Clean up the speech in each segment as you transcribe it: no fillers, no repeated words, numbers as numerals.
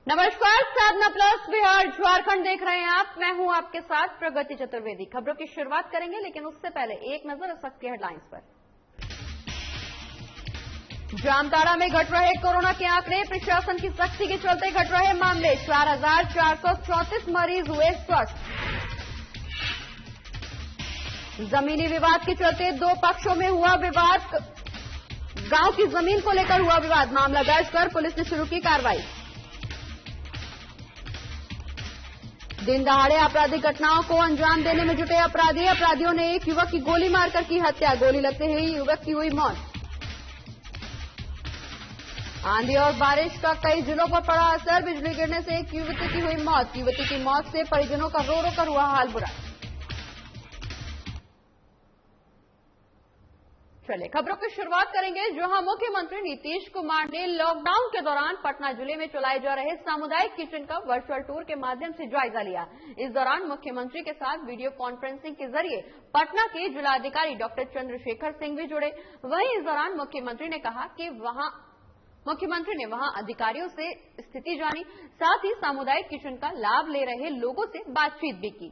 नमस्कार, साधना प्लस बिहार झारखंड देख रहे हैं आप। मैं हूं आपके साथ प्रगति चतुर्वेदी। खबरों की शुरुआत करेंगे, लेकिन उससे पहले एक नजर इस वक्त की हेडलाइंस पर। जामताड़ा में घट रहे कोरोना के आंकड़े, प्रशासन की सख्ती के चलते घट रहे मामले। 4,434 मरीज हुए स्वस्थ। जमीनी विवाद के चलते दो पक्षों में हुआ विवाद। गांव की जमीन को लेकर हुआ विवाद, मामला दर्ज कर पुलिस ने शुरू की कार्रवाई। दिन दहाड़े आपराधिक घटनाओं को अंजाम देने में जुटे अपराधियों ने एक युवक की गोली मारकर की हत्या। गोली लगते ही युवक की हुई मौत। आंधी और बारिश का कई जिलों पर पड़ा असर, बिजली गिरने से एक युवती की हुई मौत। युवती की मौत से परिजनों का रो रो कर हुआ हाल बुरा। चलिए खबरों की शुरुआत करेंगे, जहां मुख्यमंत्री नीतीश कुमार ने लॉकडाउन के दौरान पटना जिले में चलाए जा रहे सामुदायिक किचन का वर्चुअल टूर के माध्यम से जायजा लिया। इस दौरान मुख्यमंत्री के साथ वीडियो कॉन्फ्रेंसिंग के जरिए पटना के जिलाधिकारी डॉक्टर चंद्रशेखर सिंह भी जुड़े। वहीं इस दौरान मुख्यमंत्री ने वहां अधिकारियों से स्थिति जानी, साथ ही सामुदायिक किचन का लाभ ले रहे लोगों से बातचीत भी की।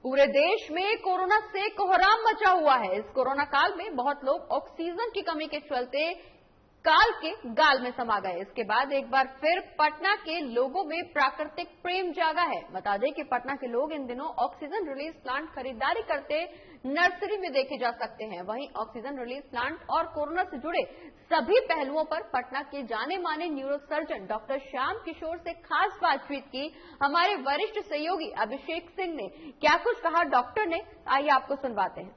पूरे देश में कोरोना से कोहराम मचा हुआ है। इस कोरोना काल में बहुत लोग ऑक्सीजन की कमी के चलते काल के गाल में समा गए। इसके बाद एक बार फिर पटना के लोगों में प्राकृतिक प्रेम जागा है। बता दें कि पटना के लोग इन दिनों ऑक्सीजन रिलीज प्लांट खरीदारी करते नर्सरी में देखे जा सकते हैं। वहीं ऑक्सीजन रिलीज प्लांट और कोरोना से जुड़े सभी पहलुओं पर पटना के जाने माने न्यूरोसर्जन डॉक्टर श्याम किशोर से खास बातचीत की हमारे वरिष्ठ सहयोगी अभिषेक सिंह ने। क्या कुछ कहा डॉक्टर ने, आइए आपको सुनवाते हैं।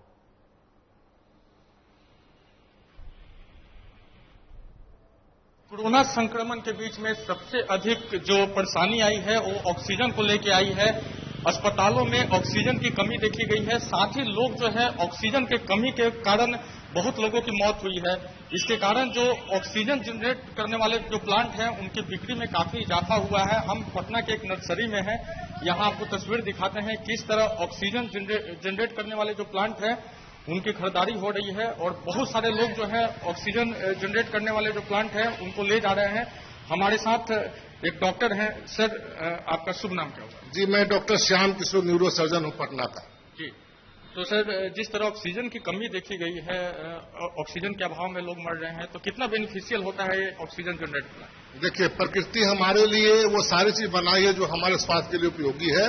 कोरोना संक्रमण के बीच में सबसे अधिक जो परेशानी आई है वो ऑक्सीजन को लेकर आई है। अस्पतालों में ऑक्सीजन की कमी देखी गई है। साथ ही लोग जो है ऑक्सीजन के कमी के कारण बहुत लोगों की मौत हुई है। इसके कारण जो ऑक्सीजन जनरेट करने वाले जो प्लांट हैं उनकी बिक्री में काफी इजाफा हुआ है। हम पटना के एक नर्सरी में हैं, यहाँ आपको तस्वीर दिखाते हैं किस तरह ऑक्सीजन जनरेट करने वाले जो प्लांट हैं उनकी खरीदारी हो रही है और बहुत सारे लोग जो है ऑक्सीजन जनरेट करने वाले जो प्लांट हैं उनको ले जा रहे हैं। हमारे साथ एक डॉक्टर हैं। सर, आपका शुभ नाम क्या होगा? जी, मैं डॉक्टर श्याम किशोर न्यूरोसर्जन हूँ पटना का। जी, तो सर जिस तरह ऑक्सीजन की कमी देखी गई है, ऑक्सीजन के अभाव में लोग मर रहे हैं, तो कितना बेनिफिशियल होता है ये ऑक्सीजन जनरेट करना? देखिए, प्रकृति हमारे लिए वो सारी चीज बनाई है जो हमारे स्वास्थ्य के लिए उपयोगी है।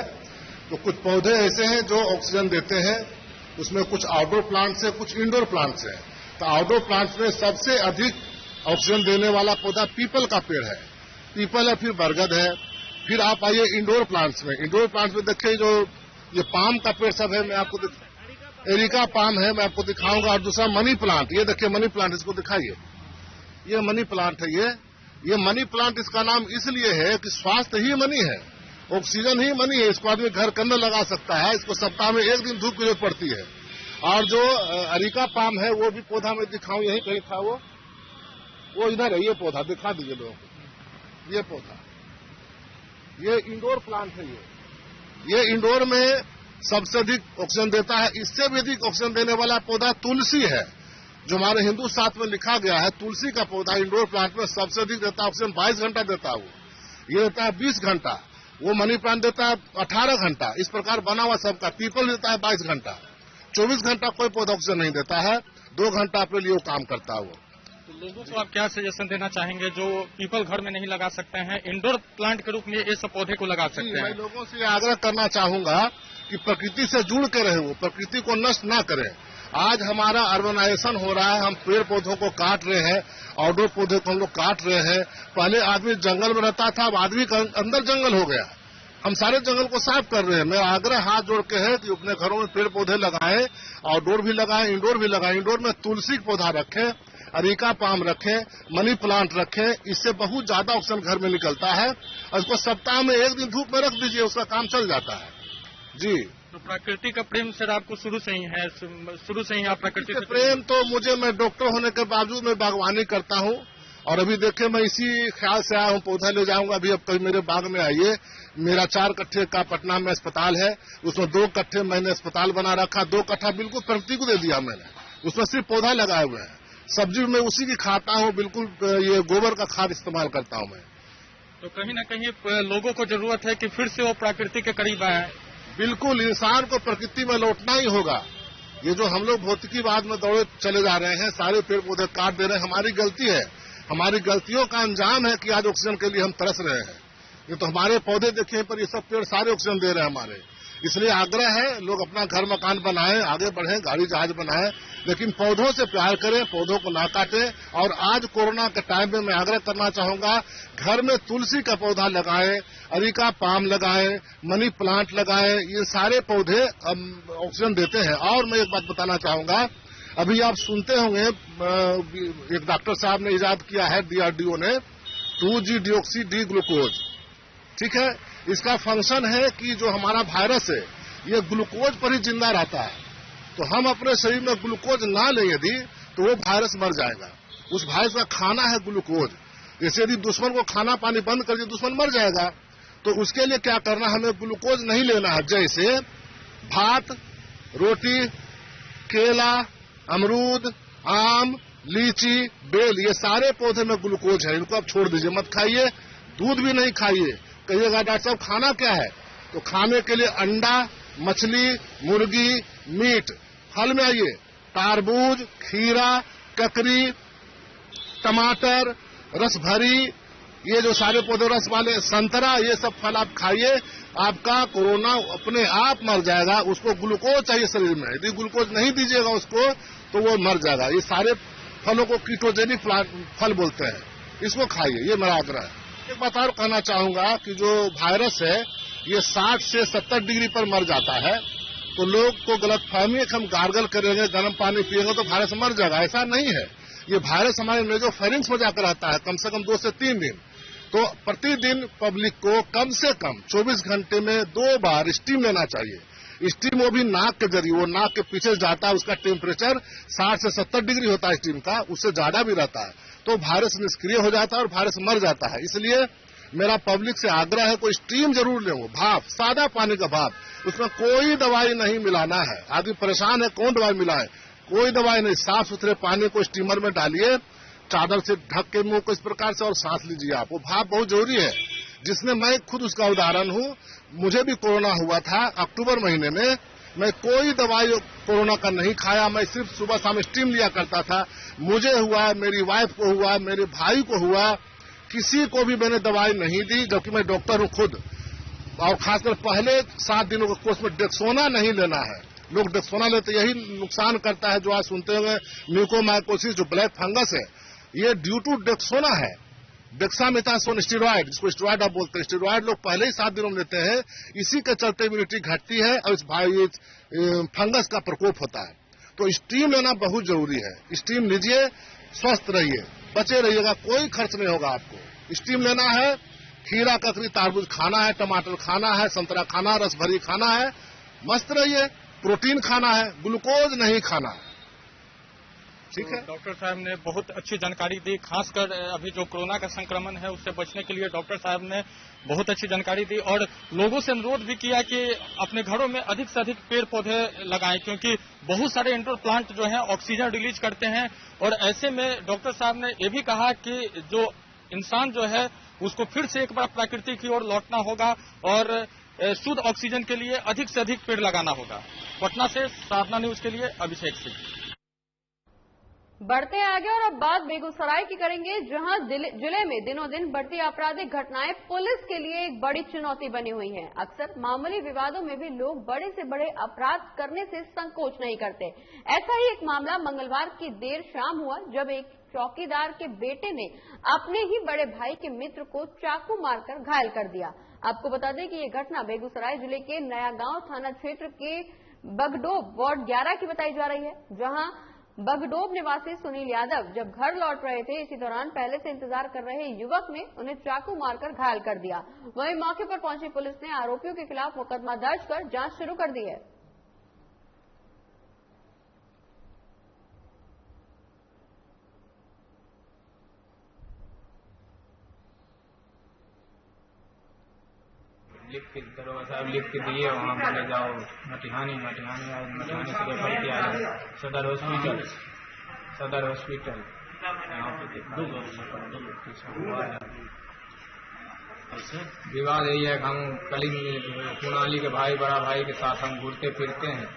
तो कुछ पौधे ऐसे हैं जो ऑक्सीजन देते हैं, उसमें कुछ आउटडोर प्लांट्स है, कुछ इंडोर प्लांट्स है। तो आउटडोर प्लांट्स में सबसे अधिक ऑक्सीजन देने वाला पौधा पीपल का पेड़ है। पीपल है, फिर बरगद है। फिर आप आइए इंडोर प्लांट्स में। इंडोर प्लांट्स में देखिए जो ये पाम का पेड़ सब है, मैं आपको एरिका पाम है, मैं आपको दिखाऊंगा। और दूसरा मनी प्लांट, ये देखिए मनी प्लांट, इसको दिखाइए। ये मनी प्लांट है। ये मनी प्लांट इसका नाम इसलिए है कि स्वास्थ्य ही मनी है, ऑक्सीजन ही मनी है। इसको आदमी घर के अंदर लगा सकता है। इसको सप्ताह में एक दिन धूप की जरूरत पड़ती है। और जो अरिका पाम है वो भी पौधा में दिखाऊं, यहीं कहीं था वो इधर है। ये पौधा दिखा दीजिए लोगों को। ये पौधा, ये इंडोर प्लांट है। ये इंडोर में सबसे अधिक ऑक्सीजन देता है। इससे भी अधिक ऑक्सीजन देने वाला पौधा तुलसी है, जो हमारे हिंदू शास्त्र में लिखा गया है। तुलसी का पौधा इंडोर प्लांट में सबसे अधिक देता है ऑक्सीजन। 22 घंटा देता है वो। ये देता है 20 घंटा। वो मनी प्लांट देता है 18 घंटा। इस प्रकार बना हुआ सबका। पीपल देता है 22 घंटा। 24 घंटा कोई पौधा ऑक्सीजन नहीं देता है। 2 घंटा अपने लिए वो काम करता है वो। तो लोगों को आप क्या सजेशन देना चाहेंगे जो पीपल घर में नहीं लगा सकते हैं, इंडोर प्लांट के रूप में ये सब पौधे को लगा सकते हैं? मैं लोगों से आग्रह करना चाहूंगा कि प्रकृति से जुड़ के रहे, वो प्रकृति को नष्ट ना करें। आज हमारा अर्बनाइजेशन हो रहा है, हम पेड़ पौधों को काट रहे हैं, आउटडोर पौधे को हम लोग काट रहे हैं। पहले आदमी जंगल में रहता था, अब आदमी का अंदर जंगल हो गया। हम सारे जंगल को साफ कर रहे हैं। मैं आग्रह हाथ जोड़ के है कि अपने घरों में पेड़ पौधे लगाएं, आउटडोर भी लगाएं, इंडोर भी लगाएं। इंडोर में तुलसी पौधा रखें, अरिका पाम रखें, मनी प्लांट रखें। इससे बहुत ज्यादा ऑक्सीजन घर में निकलता है। और इसको सप्ताह में एक दिन धूप में रख दीजिए, उसका काम चल जाता है। जी, तो प्रकृति का प्रेम सर आपको शुरू से ही है? शुरू से ही आप प्रकृति से प्रेम तो मुझे, मैं डॉक्टर होने के बावजूद मैं बागवानी करता हूँ और अभी देखे मैं इसी ख्याल से आया हूं, पौधा ले जाऊंगा। अभी अब कभी मेरे बाग में आइए, मेरा 4 कट्ठे का पटना में अस्पताल है, उसमें 2 कट्ठे मैंने अस्पताल बना रखा, 2 कट्ठा बिल्कुल प्रकृति को दे दिया मैंने, उसमें सिर्फ पौधा लगाए हुए हैं। सब्जी में उसी की खाता हूँ, बिल्कुल ये गोबर का खाद इस्तेमाल करता हूँ मैं। तो कहीं न कहीं लोगों को जरूरत है कि फिर से वो प्रकृति के करीब आए। बिल्कुल, इंसान को प्रकृति में लौटना ही होगा। ये जो हम लोग भौतिकीवाद में दौड़े चले जा रहे हैं, सारे पेड़ पौधे काट दे रहे हैं, हमारी गलती है। हमारी गलतियों का अंजाम है कि आज ऑक्सीजन के लिए हम तरस रहे हैं। ये तो हमारे पौधे देखे पर ये सब पेड़ सारे ऑक्सीजन दे रहे हैं हमारे। इसलिए आग्रह है, लोग अपना घर मकान बनाएं, आगे बढ़ें, गाड़ी जहाज बनाएं, लेकिन पौधों से प्यार करें, पौधों को ना काटें। और आज कोरोना के टाइम में मैं आग्रह करना चाहूंगा, घर में तुलसी का पौधा लगाएं, अरिका पाम लगाएं, मनी प्लांट लगाएं, ये सारे पौधे ऑक्सीजन देते हैं। और मैं एक बात बताना चाहूंगा, अभी आप सुनते होंगे एक डॉक्टर साहब ने इजाद किया है, DRDO ने 2G डिऑक्सी डी ग्लूकोज, ठीक है। इसका फंक्शन है कि जो हमारा वायरस है ये ग्लूकोज पर ही जिंदा रहता है, तो हम अपने शरीर में ग्लूकोज ना लें यदि, तो वो वायरस मर जाएगा। उस वायरस का खाना है ग्लूकोज। जैसे यदि दुश्मन को खाना पानी बंद कर दिया, दुश्मन मर जाएगा। तो उसके लिए क्या करना, हमें ग्लूकोज नहीं लेना है। जैसे भात, रोटी, केला, अमरूद, आम, लीची, बेल, ये सारे पौधे में ग्लूकोज है, इनको आप छोड़ दीजिए, मत खाइए। दूध भी नहीं खाइए। कहिएगा डॉक्टर साहब खाना क्या है, तो खाने के लिए अंडा, मछली, मुर्गी, मीट। फल में आइए, तरबूज, खीरा, ककड़ी, टमाटर, रसभरी, ये जो सारे पौधे रस वाले, संतरा, ये सब फल आप खाइए। आपका कोरोना अपने आप मर जाएगा। उसको ग्लूकोज चाहिए शरीर में, यदि ग्लूकोज नहीं दीजिएगा उसको तो वो मर जाएगा। ये सारे फलों को कीटोजेनिक फल बोलते हैं, इसको खाइए, ये मेरा आग्रह है। एक बात और कहना चाहूंगा कि जो वायरस है ये 60 से 70 डिग्री पर मर जाता है। तो लोग को गलतफहमी है कि हम गार्गल करेंगे, गर्म पानी पिएंगे तो वायरस मर जाएगा, ऐसा नहीं है। ये वायरस हमारे नेजोफेरिंक्स में जाकर रहता है कम से कम 2 से 3 दिन। तो प्रतिदिन पब्लिक को कम से कम 24 घंटे में 2 बार स्टीम लेना चाहिए। स्टीम वो भी नाक के जरिए, वो नाक के पीछे जाता है, उसका टेम्परेचर 60 से 70 डिग्री होता है स्टीम का, उससे ज्यादा भी रहता है। तो वायरस निष्क्रिय हो जाता है और वायरस मर जाता है। इसलिए मेरा पब्लिक से आग्रह है, कोई स्टीम जरूर ले, वो भाप, सादा पानी का भाप, उसमें कोई दवाई नहीं मिलाना है। आदमी परेशान है कौन दवाई मिलाए, कोई दवाई नहीं। साफ सुथरे पानी को स्टीमर में डालिए, चादर से ढक के मुंह को इस प्रकार से, और सांस लीजिए आप। वो भाप बहुत जरूरी है, जिसमें मैं खुद उसका उदाहरण हूँ। मुझे भी कोरोना हुआ था अक्टूबर महीने में। मैं कोई दवाई कोरोना का नहीं खाया, मैं सिर्फ सुबह शाम स्टीम लिया करता था। मुझे हुआ, मेरी वाइफ को हुआ, मेरे भाई को हुआ, किसी को भी मैंने दवाई नहीं दी, जबकि मैं डॉक्टर हूँ खुद। और खासकर पहले 7 दिनों के कोर्स में डेक्सोना नहीं लेना है। लोग डेक्सोना लेते, यही नुकसान करता है। जो आज सुनते हुए म्यूकोमाइकोसिस, जो ब्लैक फंगस है, ये ड्यू टू डेक्सोना है। डेक्सामेथासोन स्टेरॉइड, जिसको स्टेरॉइड आप बोलते हैं, स्टेरॉइड लोग पहले ही 7 दिनों में लेते हैं। इसी के चलते इम्यूनिटी घटती है और इस फंगस का प्रकोप होता है। तो स्टीम लेना बहुत जरूरी है। स्टीम लीजिए, स्वस्थ रहिए, बचे रहिएगा, कोई खर्च नहीं होगा आपको। स्टीम लेना है, खीरा, ककड़ी, तरबूज खाना है, टमाटर खाना है, संतरा खाना, रसभरी खाना है, मस्त रहिए। प्रोटीन खाना है, ग्लूकोज नहीं खाना है, ठीक है। डॉक्टर साहब ने बहुत अच्छी जानकारी दी, खासकर अभी जो कोरोना का संक्रमण है उससे बचने के लिए डॉक्टर साहब ने बहुत अच्छी जानकारी दी। और लोगों से अनुरोध भी किया कि अपने घरों में अधिक से अधिक पेड़ पौधे लगाएं, क्योंकि बहुत सारे इंडोर प्लांट जो हैं ऑक्सीजन रिलीज करते हैं। और ऐसे में डॉक्टर साहब ने ये भी कहा कि जो इंसान जो है उसको फिर से एक बार प्रकृति की ओर लौटना होगा और शुद्ध ऑक्सीजन के लिए अधिक से अधिक पेड़ लगाना होगा। पटना से साधना न्यूज के लिए अभिषेक सिंह। बढ़ते आगे और अब बात बेगूसराय की करेंगे, जहां जिले में दिनों दिन बढ़ती आपराधिक घटनाएं पुलिस के लिए एक बड़ी चुनौती बनी हुई हैं। अक्सर मामूली विवादों में भी लोग बड़े से बड़े अपराध करने से संकोच नहीं करते। ऐसा ही एक मामला मंगलवार की देर शाम हुआ, जब एक चौकीदार के बेटे ने अपने ही बड़े भाई के मित्र को चाकू मारकर घायल कर दिया। आपको बता दें कि ये घटना बेगूसराय जिले के नया गांव थाना क्षेत्र के बगडोब वार्ड 11 की बताई जा रही है, जहां बगडोब निवासी सुनील यादव जब घर लौट रहे थे, इसी दौरान पहले से इंतजार कर रहे युवक ने उन्हें चाकू मारकर घायल कर दिया। वहीं मौके पर पहुंची पुलिस ने आरोपियों के खिलाफ मुकदमा दर्ज कर जांच शुरू कर दी है। लिख के दरोगा साहब लिख के दिए, वहाँ बोले जाओ मटिहानी से रेफर किया है सदर हॉस्पिटल यहाँ पे विवाद यही है कि हम कल कुणाली के भाई बड़ा भाई के साथ हम घूरते फिरते हैं,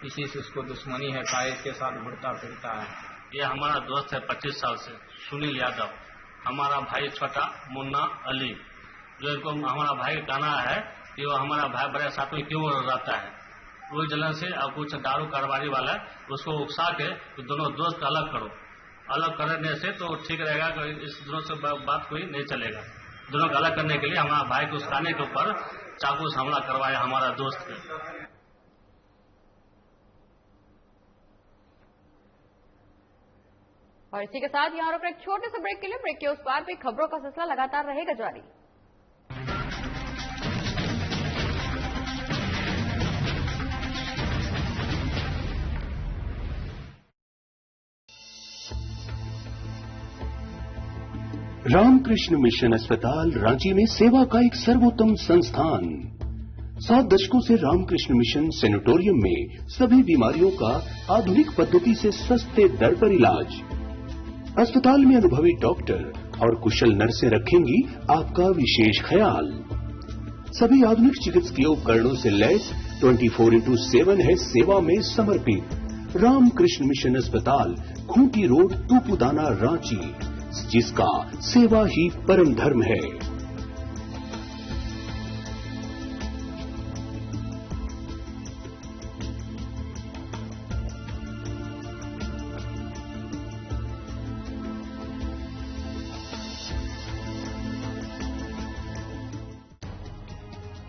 इसी से उसको दुश्मनी है, कायद के साथ घूरता फिरता है। ये हमारा दोस्त है 25 साल से, सुनील यादव, हमारा भाई छोटा मुन्ना अली, जो इनको हमारा भाई कहना है कि वो हमारा भाई बड़े साथ में क्यों रहता है, वो जलन से और कुछ दारू कारोबारी वाला उसको उकसा के तो दोनों दोस्त अलग करो, अलग करने से तो ठीक रहेगा, इस दोनों से बात कोई नहीं चलेगा। दोनों को अलग करने के लिए हमारा भाई को उकसाने के ऊपर चाकू से हमला करवाया हमारा दोस्त पे। और इसी के साथ यहाँ रुक एक छोटे से ब्रेक के लिए, ब्रेक के उस पार भी खबरों का सिलसिला लगातार रहेगा जारी। रामकृष्ण मिशन अस्पताल रांची में सेवा का एक सर्वोत्तम संस्थान। 7 दशकों से रामकृष्ण मिशन सैनिटोरियम में सभी बीमारियों का आधुनिक पद्धति से सस्ते दर पर इलाज। अस्पताल में अनुभवी डॉक्टर और कुशल नर्सें रखेंगी आपका विशेष ख्याल। सभी आधुनिक चिकित्सकीय उपकरणों से लैस 24/7 है सेवा में समर्पित। रामकृष्ण मिशन अस्पताल, खूंटी रोड, तूपुदाना, रांची, जिसका सेवा ही परम धर्म है।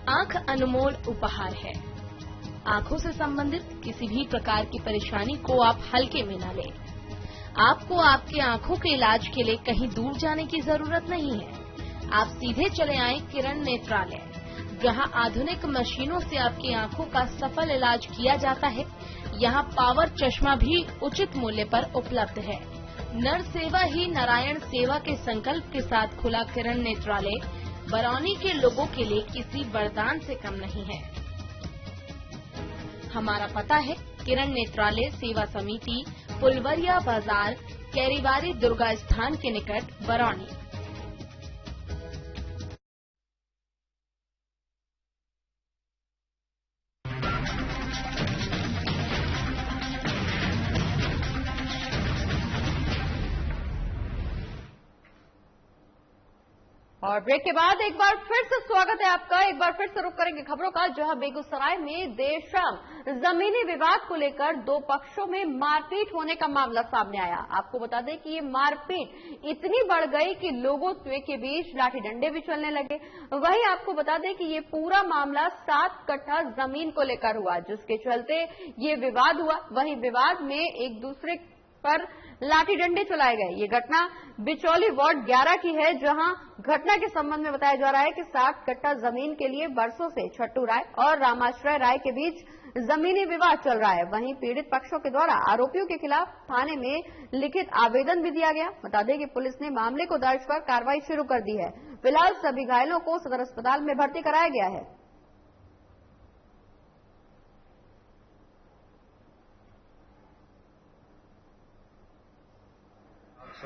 आंख अनमोल उपहार है। आंखों से संबंधित किसी भी प्रकार की परेशानी को आप हल्के में न लें। आपको आपके आंखों के इलाज के लिए कहीं दूर जाने की जरूरत नहीं है। आप सीधे चले आएं किरण नेत्रालय, जहां आधुनिक मशीनों से आपकी आंखों का सफल इलाज किया जाता है। यहां पावर चश्मा भी उचित मूल्य पर उपलब्ध है। नर सेवा ही नारायण सेवा के संकल्प के साथ खुला किरण नेत्रालय बरौनी के लोगों के लिए किसी वरदान से कम नहीं है। हमारा पता है किरण नेत्रालय सेवा समिति, फुलवरिया बाजार, कैरीवारी दुर्गा स्थान के निकट, बरौनी। और ब्रेक के बाद एक बार फिर से स्वागत है आपका। एक बार फिर से रुक करेंगे खबरों का, जहां बेगूसराय में देर शाम जमीनी विवाद को लेकर 2 पक्षों में मारपीट होने का मामला सामने आया। आपको बता दें कि ये मारपीट इतनी बढ़ गई कि लोगों के बीच लाठी डंडे भी चलने लगे। वहीं आपको बता दें कि ये पूरा मामला 7 कट्ठा जमीन को लेकर हुआ, जिसके चलते ये विवाद हुआ। वहीं विवाद में एक दूसरे पर लाठी डंडे चलाए गए। ये घटना बिचौली वार्ड 11 की है, जहां घटना के संबंध में बताया जा रहा है कि 7 कट्ठा जमीन के लिए वर्षों से छट्टू राय और रामाश्रय राय के बीच जमीनी विवाद चल रहा है। वहीं पीड़ित पक्षों के द्वारा आरोपियों के खिलाफ थाने में लिखित आवेदन भी दिया गया। बता दें कि पुलिस ने मामले को दर्ज कर कार्रवाई शुरू कर दी है। फिलहाल सभी घायलों को सदर अस्पताल में भर्ती कराया गया है।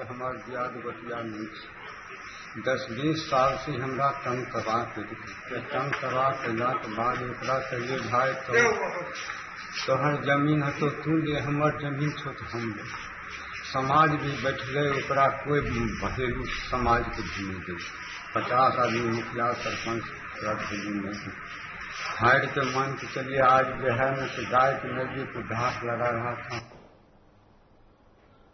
हमार दियाद बतिया 10-20 साल से हमरा तंग करवा के कैला के बाद एकरा कहिए भाई तोहर जमीन है तो तू ले, हमर जमीन छो तो हम ले। समाज भी बैठले, ओकरा कोई बहेलू समाज के भी नहीं दे। 50 आदमी मुखिया सरपंच भी नहीं हार के मान के चलिए। आज जो है न तो गाय के नजदीक घास लगा रहा था।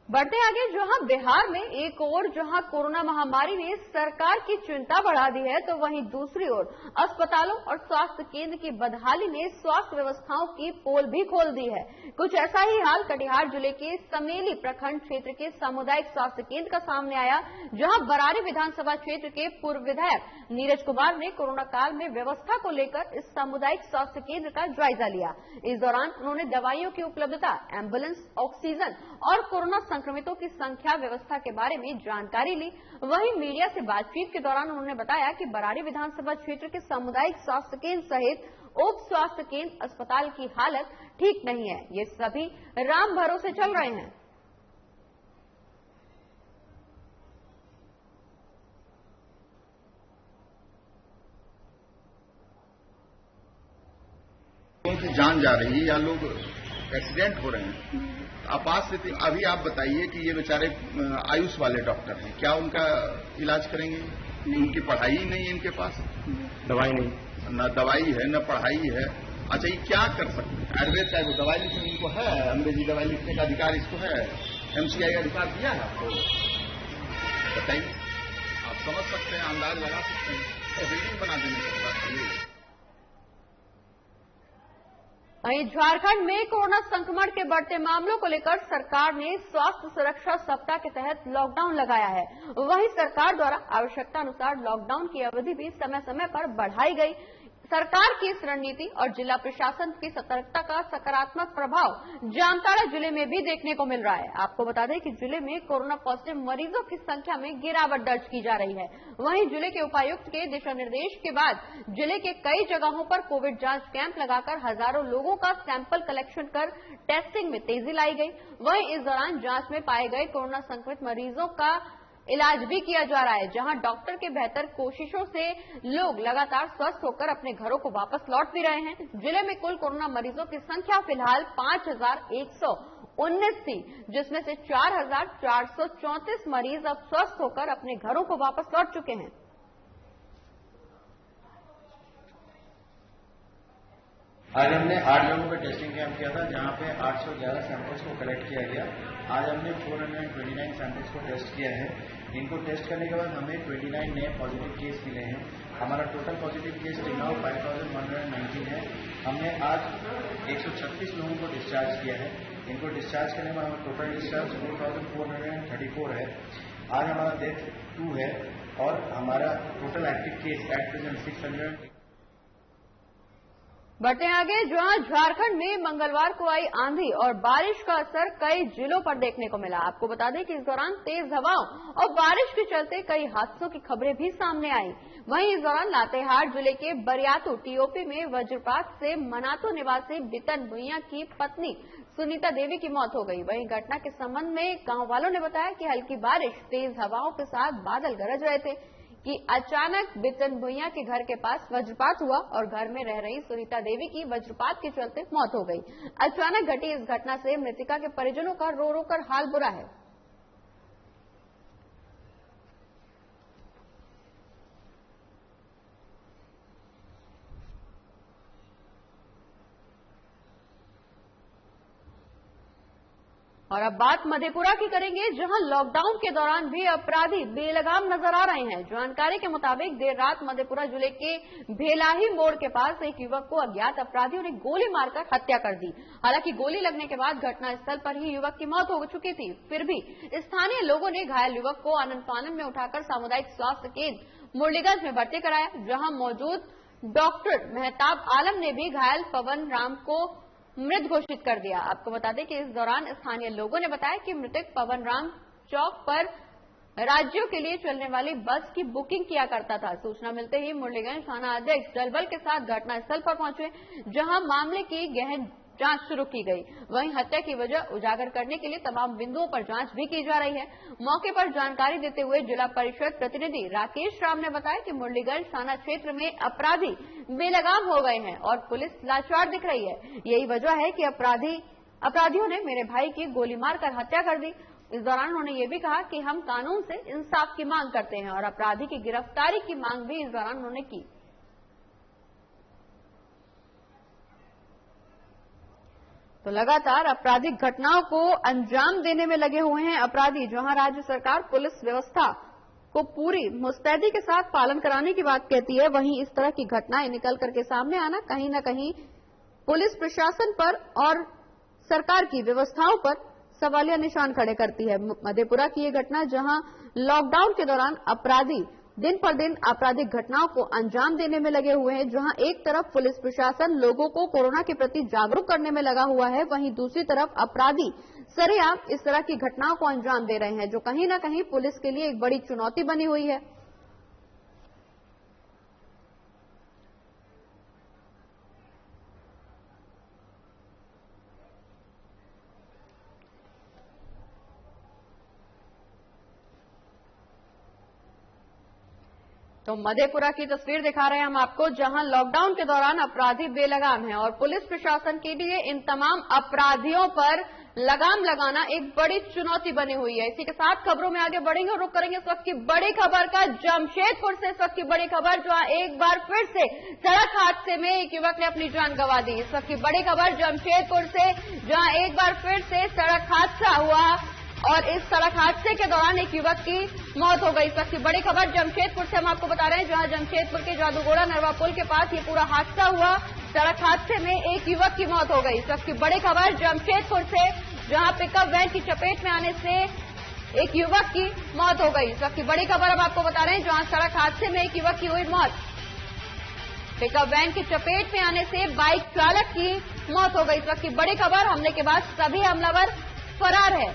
बढ़ते आगे, जहां बिहार में एक ओर जहां कोरोना महामारी ने सरकार की चिंता बढ़ा दी है, तो वहीं दूसरी ओर अस्पतालों और स्वास्थ्य केंद्र की बदहाली ने स्वास्थ्य व्यवस्थाओं की पोल भी खोल दी है। कुछ ऐसा ही हाल कटिहार जिले के समेली प्रखंड क्षेत्र के सामुदायिक स्वास्थ्य केंद्र का सामने आया, जहां बरारी विधानसभा क्षेत्र के पूर्व विधायक नीरज कुमार ने कोरोना काल में व्यवस्था को लेकर इस सामुदायिक स्वास्थ्य केंद्र का जायजा लिया। इस दौरान उन्होंने दवाइयों की उपलब्धता, एम्बुलेंस, ऑक्सीजन और कोरोना संक्रमितों की संख्या व्यवस्था के बारे में जानकारी ली। वहीं मीडिया से बातचीत के दौरान उन्होंने बताया कि बरारी विधानसभा क्षेत्र के सामुदायिक स्वास्थ्य केंद्र सहित उप स्वास्थ्य केंद्र अस्पताल की हालत ठीक नहीं है। ये सभी राम भरोसे चल रहे हैं। लोगों की जान जा रही है या लोग एक्सीडेंट हो रहे हैं। आपात स्थिति अभी आप बताइए कि ये बेचारे आयुष वाले डॉक्टर हैं, क्या उनका इलाज करेंगे? उनकी पढ़ाई नहीं है, इनके पास दवाई नहीं, न दवाई है न पढ़ाई है। अच्छा, ये क्या कर सकते हैं? आयुर्वेद का दवाई लिखने इनको है, अंग्रेजी दवाई लिखने का अधिकार इसको है, एमसीआई का अधिकार दिया है आपको? बताइए, आप समझ सकते हैं, अंदाज लगा सकते हैं, बिल्डिंग बना देने की बात है। वहीं झारखंड में कोरोना संक्रमण के बढ़ते मामलों को लेकर सरकार ने स्वास्थ्य सुरक्षा सप्ताह के तहत लॉकडाउन लगाया है। वहीं सरकार द्वारा आवश्यकता अनुसार लॉकडाउन की अवधि भी समय समय पर बढ़ाई गई। सरकार की इस रणनीति और जिला प्रशासन की सतर्कता का सकारात्मक प्रभाव जामताड़ा जिले में भी देखने को मिल रहा है। आपको बता दें कि जिले में कोरोना पॉजिटिव मरीजों की संख्या में गिरावट दर्ज की जा रही है। वहीं जिले के उपायुक्त के दिशा निर्देश के बाद जिले के कई जगहों पर कोविड जांच कैंप लगाकर हजारों लोगों का सैंपल कलेक्शन कर टेस्टिंग में तेजी लाई गई। वहीं इस दौरान जांच में पाए गए कोरोना संक्रमित मरीजों का इलाज भी किया जा रहा है, जहां डॉक्टर के बेहतर कोशिशों से लोग लगातार स्वस्थ होकर अपने घरों को वापस लौट भी रहे हैं। जिले में कुल कोरोना मरीजों की संख्या फिलहाल 5119 थी, जिसमें से 4434 मरीज अब स्वस्थ होकर अपने घरों को वापस लौट चुके हैं। आज हमने 8 जगहों पर टेस्टिंग कैंप किया था, जहां पे 811 सैंपल्स को कलेक्ट किया गया। आज हमने 429 सैंपल्स को टेस्ट किया है। इनको टेस्ट करने के बाद हमें 29 नए पॉजिटिव केस मिले हैं। हमारा total positive case till now 5119 है। हमने आज 136 लोगों को डिस्चार्ज किया है। इनको डिस्चार्ज करने में हमारा टोटल डिस्चार्ज 4434 है। आज हमारा डेथ 2 है और हमारा total active case at present 600। बढ़ते आगे, जहां झारखंड में मंगलवार को आई आंधी और बारिश का असर कई जिलों पर देखने को मिला। आपको बता दें कि इस दौरान तेज हवाओं और बारिश के चलते कई हादसों की खबरें भी सामने आई। वहीं इस दौरान लातेहार जिले के बरियातू टीओपी में वज्रपात से मनातू निवासी बितन भुइया की पत्नी सुनीता देवी की मौत हो गई। वहीं घटना के संबंध में गांव वालों ने बताया कि हल्की बारिश, तेज हवाओं के साथ बादल गरज रहे थे कि अचानक बितन भुइया के घर के पास वज्रपात हुआ और घर में रह रही सुनीता देवी की वज्रपात के चलते मौत हो गई। अचानक घटी इस घटना से मृतका के परिजनों का रो रो कर हाल बुरा है। और अब बात मधेपुरा की करेंगे, जहां लॉकडाउन के दौरान भी अपराधी बेलगाम नजर आ रहे हैं। जानकारी के मुताबिक देर रात मधेपुरा जिले के भेलाही मोड़ के पास एक युवक को अज्ञात अपराधियों ने गोली मारकर हत्या कर दी। हालांकि गोली लगने के बाद घटनास्थल पर ही युवक की मौत हो चुकी थी। फिर भी स्थानीय लोगों ने घायल युवक को आनन फानन में उठाकर सामुदायिक स्वास्थ्य केंद्र मुरलीगंज में भर्ती कराया, जहां मौजूद डॉक्टर मेहताब आलम ने भी घायल पवन राम को मृत घोषित कर दिया। आपको बता दें कि इस दौरान स्थानीय लोगों ने बताया कि मृतक पवन राम चौक पर राज्यों के लिए चलने वाली बस की बुकिंग किया करता था। सूचना मिलते ही मुरलीगंज थाना अध्यक्ष दलबल के साथ घटनास्थल पर पहुंचे, जहां मामले की गहन जांच शुरू की गई। वहीं हत्या की वजह उजागर करने के लिए तमाम बिंदुओं पर जांच भी की जा रही है। मौके पर जानकारी देते हुए जिला परिषद प्रतिनिधि राकेश राम ने बताया कि मुरलीगंज थाना क्षेत्र में अपराधी बेलगाम हो गए हैं और पुलिस लाचार दिख रही है। यही वजह है कि अपराधियों ने मेरे भाई की गोली मारकर हत्या कर दी। इस दौरान उन्होंने ये भी कहा कि हम कानून से इंसाफ की मांग करते हैं और अपराधी की गिरफ्तारी की मांग भी इस दौरान उन्होंने की। तो लगातार आपराधिक घटनाओं को अंजाम देने में लगे हुए हैं अपराधी, जहां राज्य सरकार पुलिस व्यवस्था को पूरी मुस्तैदी के साथ पालन कराने की बात कहती है, वहीं इस तरह की घटनाएं निकल करके सामने आना कहीं न कहीं पुलिस प्रशासन पर और सरकार की व्यवस्थाओं पर सवालिया निशान खड़े करती है। मधेपुरा की ये घटना, जहां लॉकडाउन के दौरान अपराधी दिन पर दिन आपराधिक घटनाओं को अंजाम देने में लगे हुए हैं, जहां एक तरफ पुलिस प्रशासन लोगों को कोरोना के प्रति जागरूक करने में लगा हुआ है, वहीं दूसरी तरफ अपराधी सरेआम इस तरह की घटनाओं को अंजाम दे रहे हैं, जो कहीं ना कहीं पुलिस के लिए एक बड़ी चुनौती बनी हुई है। तो मधेपुरा की तस्वीर दिखा रहे हैं हम आपको, जहां लॉकडाउन के दौरान अपराधी बेलगाम हैं और पुलिस प्रशासन के लिए इन तमाम अपराधियों पर लगाम लगाना एक बड़ी चुनौती बनी हुई है। इसी के साथ खबरों में आगे बढ़ेंगे और रुक करेंगे इस वक्त की बड़ी खबर का। जमशेदपुर से इस वक्त की बड़ी खबर, जहां एक बार फिर से सड़क हादसे में एक युवक ने अपनी जान गंवा दी। इस वक्त की बड़ी खबर जमशेदपुर से, जहां एक बार फिर से सड़क हादसा हुआ और इस सड़क हादसे के दौरान एक युवक की मौत हो गई। सबसे बड़ी खबर जमशेदपुर से हम आपको बता रहे हैं, जहां जमशेदपुर के जादूगोड़ा नरवा पुल के पास ये पूरा हादसा हुआ। सड़क हादसे में एक युवक की मौत हो गई। सबसे बड़ी खबर जमशेदपुर से, जहां पिकअप वैन की चपेट में आने से एक युवक की मौत हो गई। सबसे बड़ी खबर हम आपको बता रहे हैं, जहां सड़क हादसे में एक युवक की हुई मौत। पिकअप वैन की चपेट में आने से बाइक चालक की मौत हो गई। सबसे बड़ी खबर, हमले के बाद सभी हमलावर फरार है।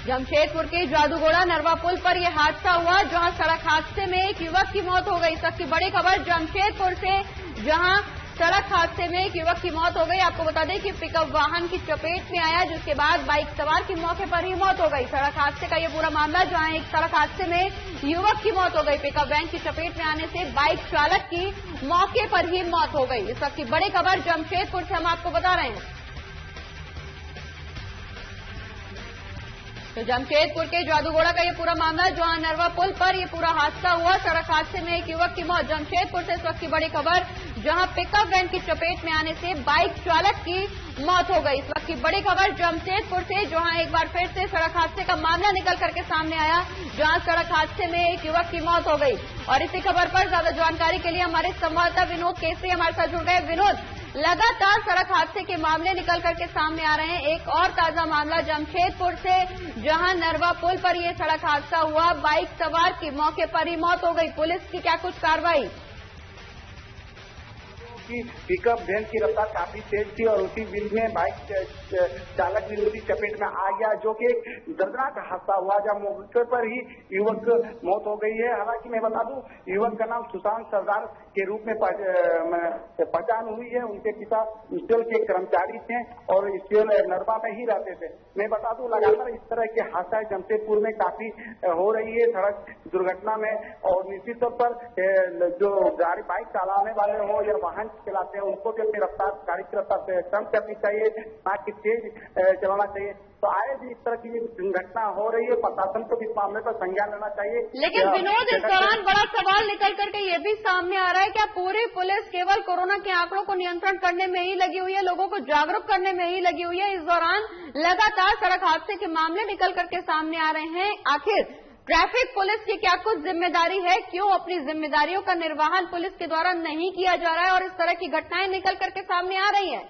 जमशेदपुर के जादूगोड़ा नरवा पुल पर यह हादसा हुआ, जहां सड़क हादसे में एक युवक की मौत हो गई। सबसे बड़ी खबर जमशेदपुर से, जहां सड़क हादसे में एक युवक की मौत हो गई। आपको बता दें कि पिकअप वाहन की चपेट में आया, जिसके बाद बाइक सवार की मौके पर ही मौत हो गई। सड़क हादसे का यह पूरा मामला, जहां एक सड़क हादसे में युवक की मौत हो गई। पिकअप वैन की चपेट में आने से बाइक चालक की मौके पर ही मौत हो गई। इस वक्त की बड़ी खबर जमशेदपुर से हम आपको बता रहे हैं। तो जमशेदपुर के जादूगोड़ा का ये पूरा मामला, जहां नरवा पुल पर ये पूरा हादसा हुआ। सड़क हादसे में एक युवक की मौत। जमशेदपुर से इस वक्त की बड़ी खबर, जहां पिकअप वैन की चपेट में आने से बाइक चालक की मौत हो गई। इस वक्त की बड़ी खबर जमशेदपुर से, जहां एक बार फिर से सड़क हादसे का मामला निकल करके सामने आया, जहां सड़क हादसे में एक युवक की मौत हो गई। और इसी खबर पर ज्यादा जानकारी के लिए हमारे संवाददाता विनोद केसरी हमारे साथ जुड़ गए। विनोद, लगातार सड़क हादसे के मामले निकल करके सामने आ रहे हैं। एक और ताजा मामला जमशेदपुर से, जहां नरवा पुल पर यह सड़क हादसा हुआ, बाइक सवार की मौके पर ही मौत हो गई। पुलिस की क्या कुछ कार्रवाई? कि पिकअप वैन की रफ्तार काफी तेज थी और उसी बीच में बाइक चालक भी उसकी चपेट में आ गया, जो कि दर्दनाक हादसा हुआ, जब मौके पर ही युवक मौत हो गई है। हालांकि मैं बता दूं, युवक का नाम सुशांत सरदार के रूप में पहचान हुई है। उनके पिता स्टील के कर्मचारी थे और स्टील नरवा में ही रहते थे। मैं बता दूं, लगातार इस तरह के हादसा जमशेदपुर में काफी हो रही है सड़क दुर्घटना में। और निश्चित तौर पर जो गाड़ी बाइक चलाने वाले हो या वाहन चलाते हैं, उनको भी अपनी रफ्तार, गाड़ी की रफ्तार से कम करनी चाहिए, ना कि तेज चलाना चाहिए। तो आए भी इस तरह की घटना हो रही है, प्रशासन को भी इस मामले पर संज्ञान लेना चाहिए। लेकिन विनोद, इस दौरान बड़ा सवाल निकल करके ये भी सामने आ रहा है, क्या पूरी पुलिस केवल कोरोना के आंकड़ों को नियंत्रण करने में ही लगी हुई है, लोगों को जागरूक करने में ही लगी हुई है? इस दौरान लगातार सड़क हादसे के मामले निकल करके सामने आ रहे हैं। आखिर ट्रैफिक पुलिस की क्या कुछ जिम्मेदारी है? क्यों अपनी जिम्मेदारियों का निर्वहन पुलिस के द्वारा नहीं किया जा रहा है और इस तरह की घटनाएं निकल करके सामने आ रही हैं?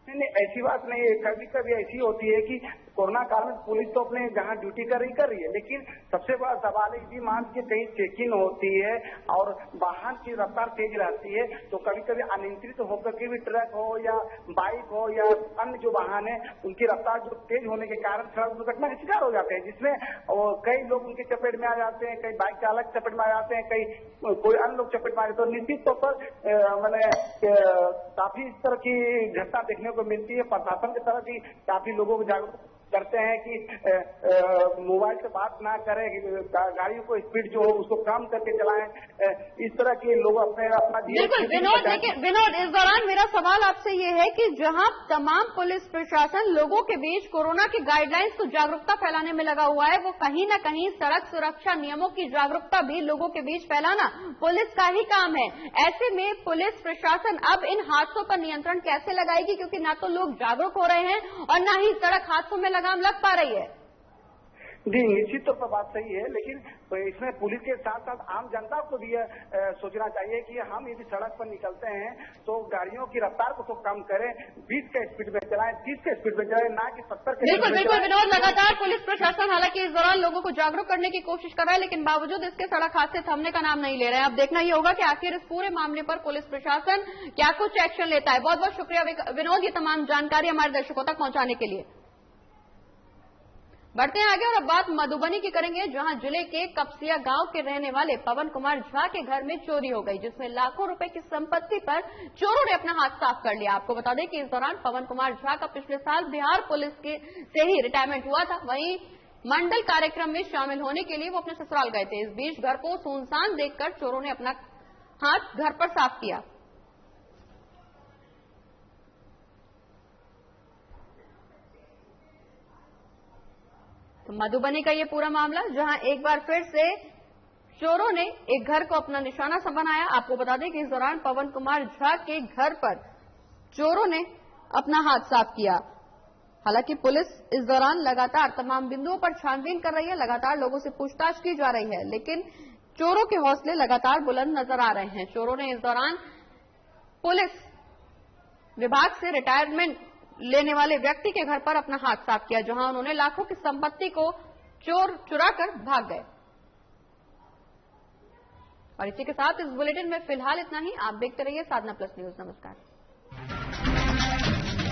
नहीं, ऐसी बात नहीं है। कभी कभी ऐसी होती है कि कोरोना काल में पुलिस तो अपने जहां ड्यूटी कर रही है, लेकिन सबसे बड़ा सवाल है कि मान के कहीं चेकिंग होती है और वाहन की रफ्तार तेज रहती है, तो कभी कभी अनियंत्रित होकर के भी ट्रक हो या बाइक हो या अन्य जो वाहन है, उनकी रफ्तार जो तेज होने के कारण सड़क दुर्घटना का शिकार हो जाते हैं, जिसमें कई लोग उनके चपेट में आ जाते हैं, कई बाइक चालक चपेट में आ जाते हैं, कई कोई अन्य लोग चपेट में आ जाते हैं। तो निश्चित तौर पर मैंने काफी इस तरह की घटना देखने को मिलती है। प्रशासन की तरफ भी काफी लोगों को जागरूक करते हैं कि मोबाइल से बात ना करें, गाड़ियों को स्पीड जो हो उसको कम करके चलाएं। इस तरह के लोग अपना बिल्कुल विनोद, लेकिन विनोद, इस दौरान मेरा सवाल आपसे ये है कि जहां तमाम पुलिस प्रशासन लोगों के बीच कोरोना की गाइडलाइंस को जागरूकता फैलाने में लगा हुआ है, वो कहीं न कहीं सड़क सुरक्षा नियमों की जागरूकता भी लोगों के बीच फैलाना पुलिस का ही काम है। ऐसे में पुलिस प्रशासन अब इन हादसों पर नियंत्रण कैसे लगाएगी, क्योंकि ना तो लोग जागरूक हो रहे हैं और ना ही सड़क हादसों में लगाम लग पा रही है? जी, निश्चित तौर पर बात सही है, लेकिन इसमें पुलिस के साथ साथ आम जनता को भी सोचना चाहिए कि हम यदि सड़क पर निकलते हैं तो गाड़ियों की रफ्तार को तो कम करें, 20 के स्पीड में चलाएं, 30 के स्पीड में चलाएं, ना कि 70 के। बिल्कुल बिल्कुल विनोद, लगातार पुलिस प्रशासन हालांकि इस दौरान लोगों को जागरूक करने की कोशिश कर रहा है, लेकिन बावजूद इसके सड़क हादसे थमने का नाम नहीं ले रहे हैं। अब देखना ही होगा कि आखिर इस पूरे मामले पर पुलिस प्रशासन क्या कुछ एक्शन लेता है। बहुत बहुत शुक्रिया विनोद, ये तमाम जानकारी हमारे दर्शकों तक पहुंचाने के लिए। बढ़ते हैं आगे और अब बात मधुबनी की करेंगे, जहां जिले के कपसिया गांव के रहने वाले पवन कुमार झा के घर में चोरी हो गई, जिसमें लाखों रुपए की संपत्ति पर चोरों ने अपना हाथ साफ कर लिया। आपको बता दें कि इस दौरान पवन कुमार झा का पिछले साल बिहार पुलिस से ही रिटायरमेंट हुआ था। वहीं मंडल कार्यक्रम में शामिल होने के लिए वो अपने ससुराल गए थे। इस बीच घर को सुनसान देखकर चोरों ने अपना हाथ घर पर साफ किया। तो मधुबनी का ये पूरा मामला, जहां एक बार फिर से चोरों ने एक घर को अपना निशाना बनाया। आपको बता दें कि इस दौरान पवन कुमार झा के घर पर चोरों ने अपना हाथ साफ किया। हालांकि पुलिस इस दौरान लगातार तमाम बिंदुओं पर छानबीन कर रही है, लगातार लोगों से पूछताछ की जा रही है, लेकिन चोरों के हौसले लगातार बुलंद नजर आ रहे हैं। चोरों ने इस दौरान पुलिस विभाग से रिटायरमेंट लेने वाले व्यक्ति के घर पर अपना हाथ साफ किया, जहां उन्होंने लाखों की संपत्ति को चोर चुरा कर भाग गए। और इसी के साथ इस बुलेटिन में फिलहाल इतना ही। आप देखते रहिए साधना प्लस न्यूज। नमस्कार।